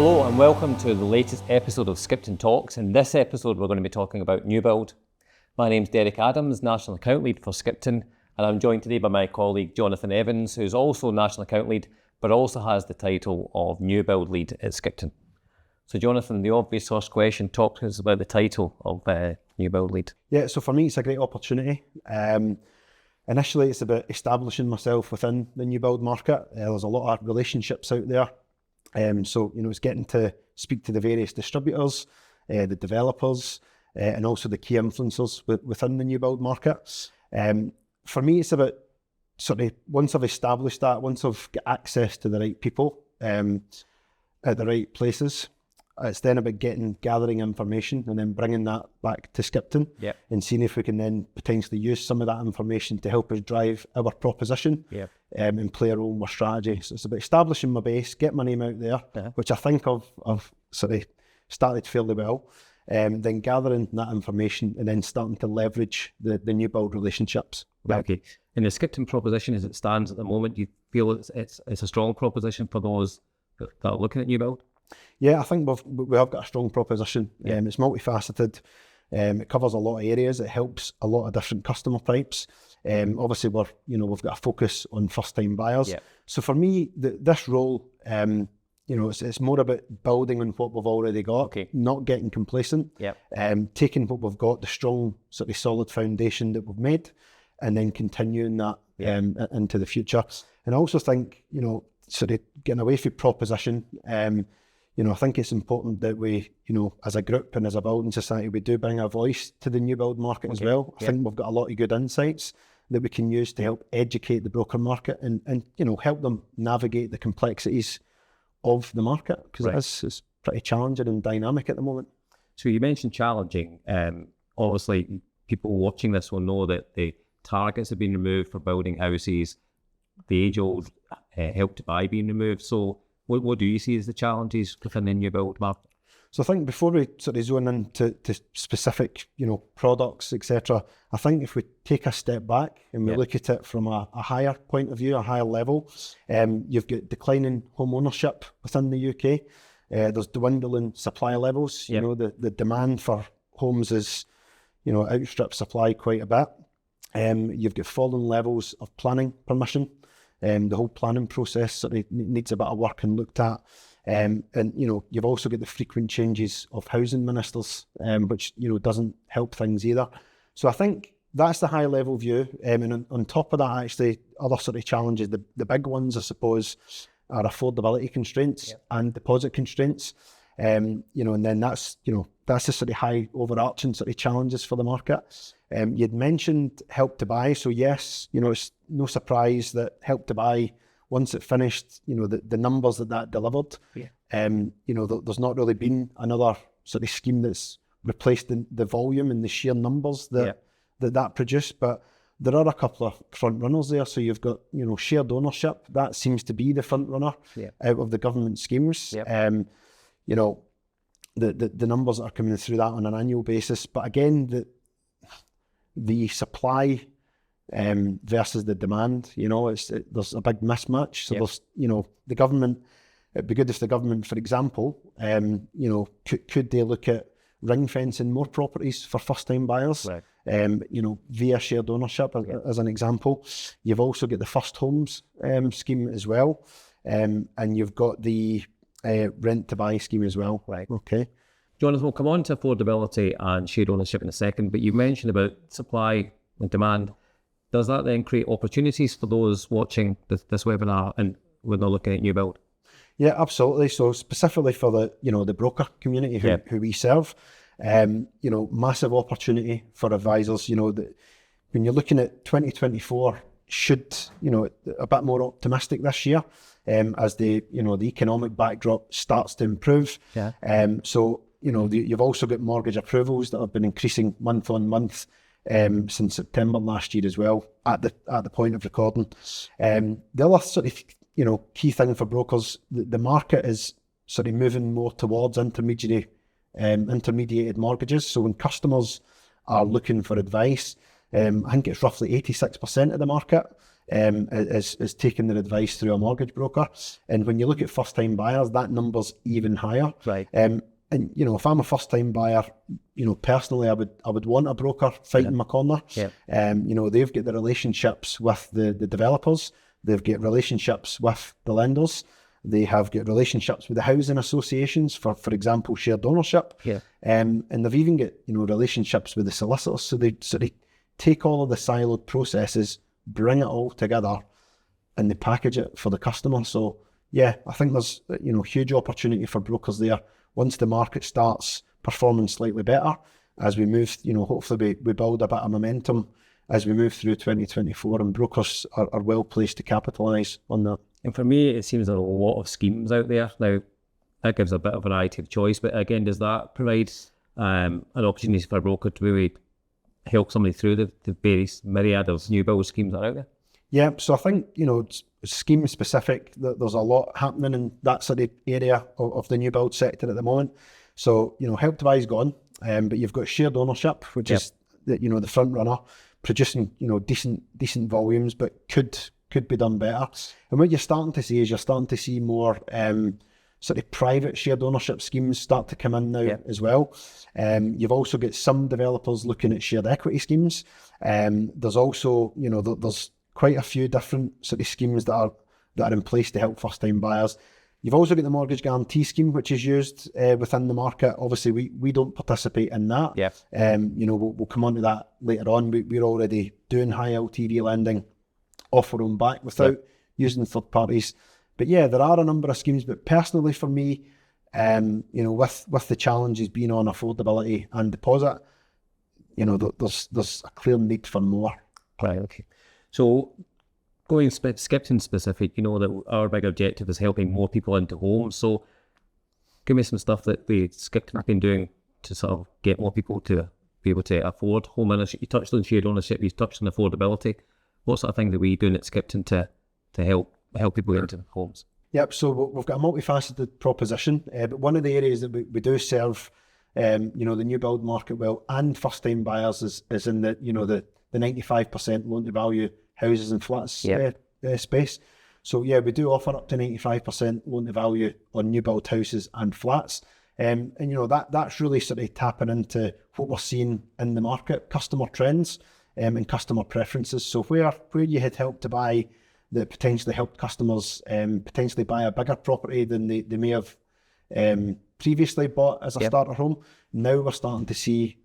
Hello and welcome to the latest episode of Skipton Talks. In this episode we're going to be talking about new build. My name's Derek Adams, National Account Lead for Skipton, and I'm joined today by my colleague Jonathan Evans, who's also National Account Lead but also has the title of New Build Lead at Skipton. So Jonathan, the obvious first question, talk to us about the title of New Build Lead. Yeah, so for me it's a great opportunity. Initially it's about establishing myself within the new build market. There's a lot of relationships out there. So it's getting to speak to the various distributors, the developers, and also the key influencers within the new build market. For me, it's about once I've established that, once I've got access to the right people at the right places, it's then about gathering information and then bringing that back to Skipton and seeing if we can then potentially use some of that information to help us drive our proposition and play a role in our strategy. So it's about establishing my base, get my name out there, which I think I've started fairly well, then gathering that information and then starting to leverage the new build relationships. Okay. And the Skipton proposition as it stands at the moment, do you feel it's a strong proposition for those that are looking at new build? Yeah, I think we have got a strong proposition. It's multifaceted. It covers a lot of areas. It helps a lot of different customer types. Obviously, we've got a focus on first-time buyers. Yeah. So for me, this role, it's more about building on what we've already got, not getting complacent. Taking what we've got, the strong, solid foundation that we've made, and then continuing that into the future. And I also think, getting away from proposition. I think it's important that we, as a group and as a building society, we do bring a voice to the new build market as well. I think we've got a lot of good insights that we can use to help educate the broker market and help them navigate the complexities of the market, because it's pretty challenging and dynamic at the moment. So you mentioned challenging. Obviously, people watching this will know that the targets have been removed for building houses, the age-old Help to Buy being removed. So what do you see as the challenges within the new build market? So I think before we zone into specific, products, etc., I think if we take a step back and we look at it from a higher point of view, a higher level, you've got declining home ownership within the UK. There's dwindling supply levels. The demand for homes is, outstrips supply quite a bit. You've got falling levels of planning permission. The whole planning process needs a bit of work and looked at. And you've also got the frequent changes of housing ministers, which, doesn't help things either. So I think that's the high level view. And on top of that, actually, other challenges, the big ones, I suppose, are affordability constraints and deposit constraints. And then that's the high overarching challenges for the market. You'd mentioned Help to Buy. So yes, it's no surprise that Help to Buy, once it finished, the numbers that delivered, there's not really been another scheme that's replaced the volume and the sheer numbers that produced. But there are a couple of front runners there. So you've got, shared ownership. That seems to be the front runner out of the government schemes. The numbers that are coming through that on an annual basis. But again, the supply versus the demand, there's a big mismatch. So there's, the government, it'd be good if the government, for example, could they look at ring fencing more properties for first-time buyers, via shared ownership as an example. You've also got the First Homes scheme as well, and you've got the Rent to Buy scheme as well. Right. Okay. Jonathan, we'll come on to affordability and shared ownership in a second, but you mentioned about supply and demand. Does that then create opportunities for those watching this webinar and when they're looking at new build? Yeah, absolutely. So specifically for the broker community who we serve, massive opportunity for advisors. When you're looking at 2024, should a bit more optimistic this year as the economic backdrop starts to improve. You've also got mortgage approvals that have been increasing month on month since September last year as well at the point of recording. The other key thing for brokers, the market is moving more towards intermediated mortgages. So when customers are looking for advice, I think it's roughly 86% of the market is taking their advice through a mortgage broker. And when you look at first-time buyers, that number's even higher. Right. And if I'm a first-time buyer, personally, I would want a broker fighting my corner. Yeah. They've got the relationships with the developers. They've got relationships with the lenders. They have got relationships with the housing associations, for example, shared ownership. Yeah. And they've even got relationships with the solicitors. So they take all of the siloed processes, bring it all together, and they package it for the customer. So yeah, I think there's huge opportunity for brokers there once the market starts performing slightly better. As we move, hopefully we build a bit of momentum as we move through 2024, and brokers are well placed to capitalise on that. And for me, it seems there are a lot of schemes out there. Now, that gives a bit of variety of choice, but again, does that provide an opportunity for a broker to really help somebody through the various myriad of new build schemes that are out there? Yeah, so I think, scheme specific, there's a lot happening in that sort of area of the new build sector at the moment. So, Help to Buy is gone, but you've got shared ownership, which is the front runner, producing, decent volumes, but could be done better. And what you're starting to see is more sort of private shared ownership schemes start to come in now as well. You've also got some developers looking at shared equity schemes. There's also, there's quite a few different sort of schemes that are in place to help first-time buyers. You've also got the mortgage guarantee scheme, which is used within the market. Obviously, we don't participate in that. Yeah. We'll come on to that later on. We're already doing high LTV lending off our own back without using third parties. But yeah, there are a number of schemes. But personally, for me, with the challenges being on affordability and deposit, there's a clear need for more. Right. Okay. So going Skipton specific, that our big objective is helping more people into homes. So give me some stuff that the Skipton have been doing to sort of get more people to be able to afford home ownership. You touched on shared ownership. You touched on affordability. What sort of things are we doing at Skipton to help people into homes? Yep, so we've got a multifaceted proposition, but one of the areas that we do serve, the new build market well, and first-time buyers is in the 95% loan-to-value houses and flats space. So yeah, we do offer up to 95% loan-to-value on new build houses and flats. And that's really sort of tapping into what we're seeing in the market, customer trends and customer preferences. So where you had Help to Buy that potentially helped customers potentially buy a bigger property than they may have previously bought as a starter home, now we're starting to see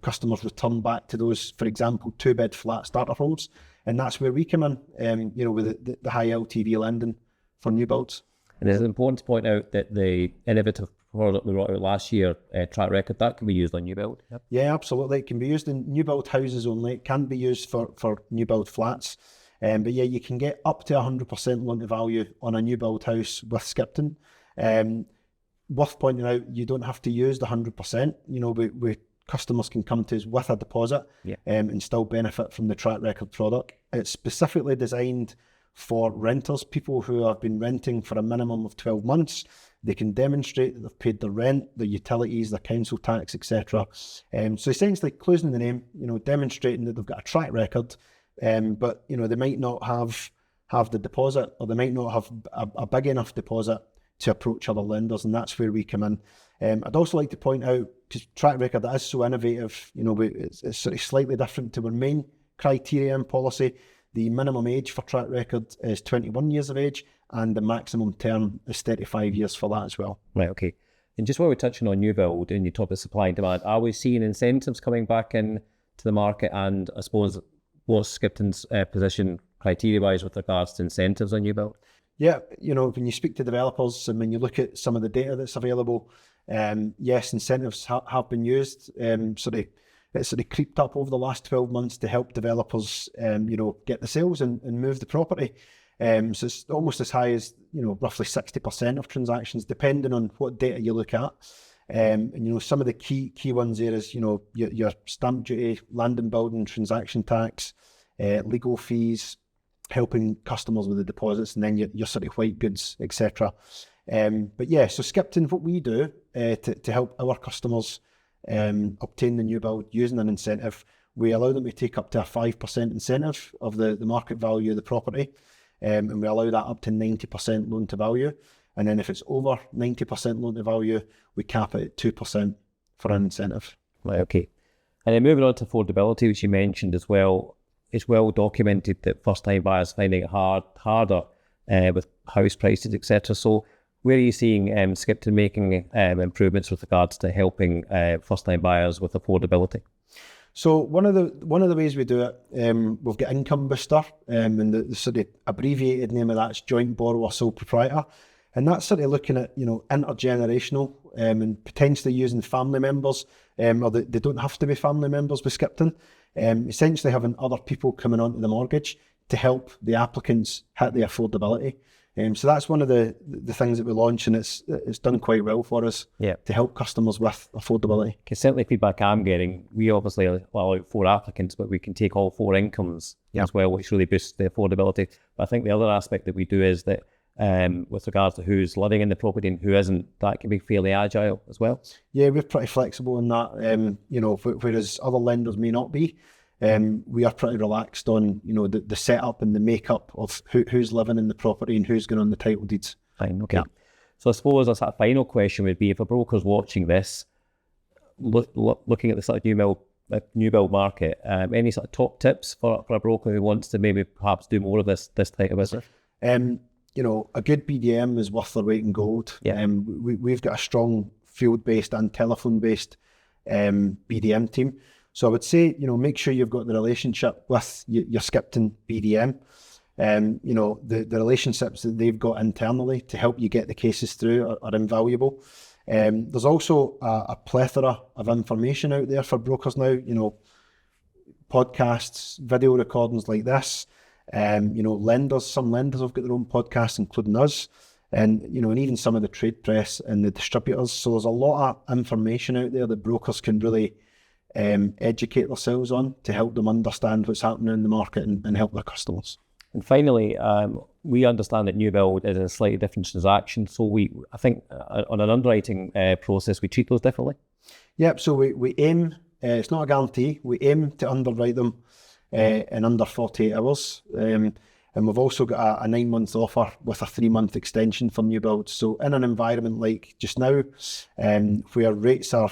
customers return back to those, for example, 2-bed flat starter homes. And that's where we come in, with the high LTV lending for new builds. And it's important to point out that the innovative product we brought out last year, track record, that can be used on new build. Yep. Yeah, absolutely. It can be used in new build houses only. It can't be used for new build flats. But yeah, you can get up to 100% loan to value on a new build house with Skipton. Worth pointing out, you don't have to use the 100%. Customers can come to us with a deposit and still benefit from the track record product. It's specifically designed for renters, people who have been renting for a minimum of 12 months. They can demonstrate that they've paid their rent, their utilities, their council tax, etc. So essentially closing the name, demonstrating that they've got a track record, but they might not have the deposit, or they might not have a big enough deposit to approach other lenders, and that's where we come in. I'd also like to point out, because track record that is so innovative, it's sort of slightly different to our main criteria and policy. The minimum age for track record is 21 years of age, and the maximum term is 35 years for that as well. Right, okay. And just while we're touching on new build and your topic of supply and demand, are we seeing incentives coming back in to the market? And I suppose, what's Skipton's position criteria-wise with regards to incentives on new build? Yeah, when you speak to developers and when you look at some of the data that's available, yes, incentives have been used. It's sort of creeped up over the last 12 months to help developers, get the sales and move the property. So it's almost as high as, roughly 60% of transactions, depending on what data you look at. And some of the key ones there is, your stamp duty, land and building transaction tax, legal fees, helping customers with the deposits, and then your sort of white goods, etc. But yeah, so Skipton, what we do to help our customers obtain the new build using an incentive, we allow them to take up to a 5% incentive of the market value of the property, and we allow that up to 90% loan to value. And then if it's over 90% loan to value, we cap it at 2% for an incentive. Right, okay. And then moving on to affordability, which you mentioned as well, it's well documented that first-time buyers finding it harder with house prices, etc. So where are you seeing Skipton making improvements with regards to helping first-time buyers with affordability? So one of the ways we do it, we've got Income Booster, and the sort of abbreviated name of that's Joint Borrower Sole Proprietor, and that's sort of looking at intergenerational and potentially using family members, or they don't have to be family members with Skipton. Essentially having other people coming onto the mortgage to help the applicants hit the affordability. So that's one of the things that we launch, and it's done quite well for us to help customers with affordability. Because certainly feedback I'm getting, we obviously allow out 4 applicants, but we can take all 4 incomes as well, which really boosts the affordability. But I think the other aspect that we do is that with regards to who's living in the property and who isn't, that can be fairly agile as well. Yeah, we're pretty flexible in that, whereas other lenders may not be. We are pretty relaxed on the setup and the makeup of who's living in the property and who's going on the title deeds. Fine, okay. So I suppose a final question would be, if a broker's watching this, looking at the sort of new build market, any sort of top tips for a broker who wants to maybe perhaps do more of this type of business? A good BDM is worth their weight in gold. We've got a strong field-based and telephone-based BDM team. So I would say, make sure you've got the relationship with your Skipton BDM. The relationships that they've got internally to help you get the cases through are invaluable. There's also a plethora of information out there for brokers now, podcasts, video recordings like this. Lenders, some lenders have got their own podcasts, including us, and even some of the trade press and the distributors. So there's a lot of information out there that brokers can really educate themselves on to help them understand what's happening in the market and help their customers. And finally, we understand that new build is a slightly different transaction. So I think on an underwriting process, we treat those differently. Yep. So we aim, it's not a guarantee, we aim to underwrite them in under 48 hours. And we've also got a 9-month offer with a 3-month extension for new builds. So in an environment like just now, where rates are,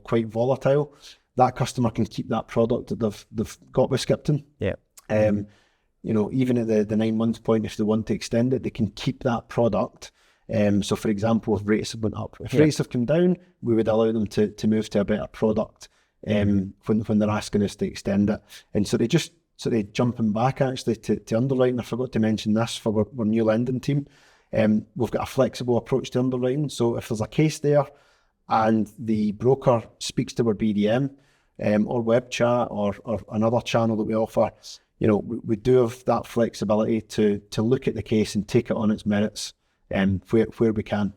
quite volatile, that customer can keep that product that they've got with Skipton. Yeah. Even at the 9-month point, if they want to extend it, they can keep that product. So for example, if rates have went up, if rates have come down, we would allow them to move to a better product when they're asking us to extend it. And so they just sort of jumping back actually to underwriting, I forgot to mention this for our new lending team. We've got a flexible approach to underwriting. So if there's a case there and the broker speaks to our BDM or web chat or another channel that we offer, we do have that flexibility to look at the case and take it on its merits where we can.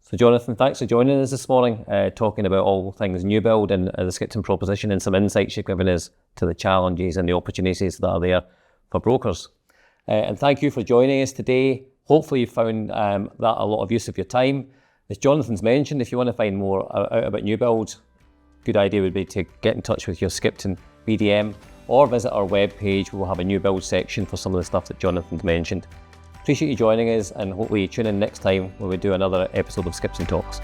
So Jonathan, thanks for joining us this morning, talking about all things new build and the Skipton proposition, and some insights you've given us to the challenges and the opportunities that are there for brokers. And thank you for joining us today. Hopefully you found that a lot of use of your time. As Jonathan's mentioned, if you want to find more out about new build, good idea would be to get in touch with your Skipton BDM or visit our webpage. We'll have a new build section for some of the stuff that Jonathan's mentioned. Appreciate you joining us, and hopefully you tune in next time when we do another episode of Skipton Talks.